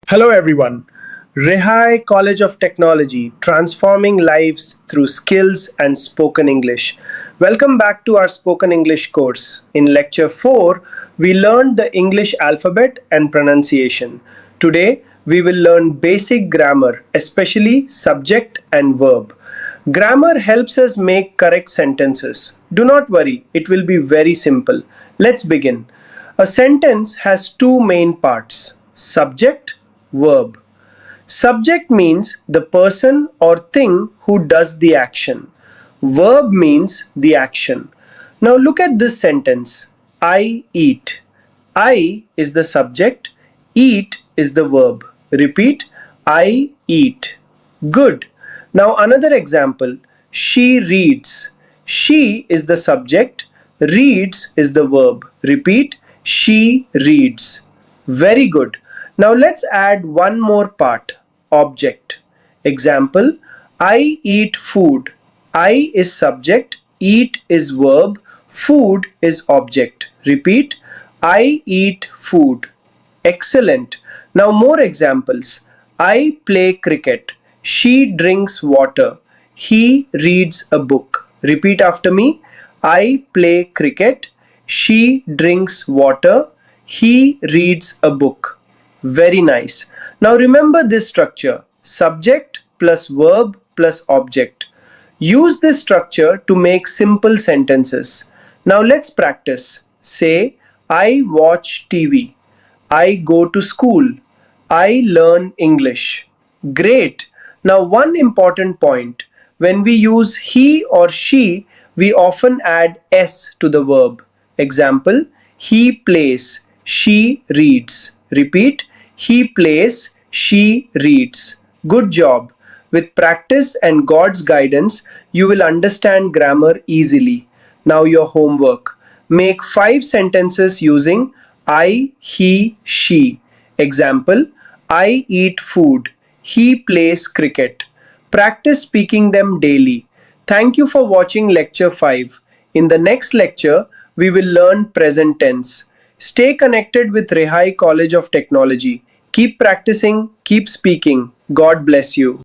Hello everyone. Rehaai College of Technology, transforming lives through skills and spoken English. Welcome back to our spoken English course. In lecture 4, we learned the English alphabet and pronunciation. Today, we will learn basic grammar, especially subject and verb. Grammar helps us make correct sentences. Do not worry, it will be very simple. Let's begin. A sentence has two main parts: subject, verb. Subject means the person or thing who does the action. Verb means the action. Now look at this sentence. I eat. I is the subject. Eat is the verb. Repeat. I eat. Good. Now another example. She reads. She is the subject. Reads is the verb. Repeat. She reads. Very good. Now let's add one more part. Object. Example. I eat food. I is subject. Eat is verb. Food is object. Repeat. I eat food. Excellent. Now more examples. I play cricket. She drinks water. He reads a book. Repeat after me. I play cricket. She drinks water. He reads a book. Very nice. Now remember this structure. Subject plus verb plus object. Use this structure to make simple sentences. Now let's practice. Say, I watch TV. I go to school. I learn English. Great. Now one important point. When we use he or she, we often add s to the verb. Example, he plays. She reads. Repeat, he plays, she reads. Good job. With practice and God's guidance, you will understand grammar easily. Now your homework. Make 5 sentences using I, he, she. Example, I eat food. He plays cricket. Practice speaking them daily. Thank you for watching lecture 5. In the next lecture, we will learn present tense. Stay connected with Rehaai College of Technology. Keep practicing, keep speaking. God bless you.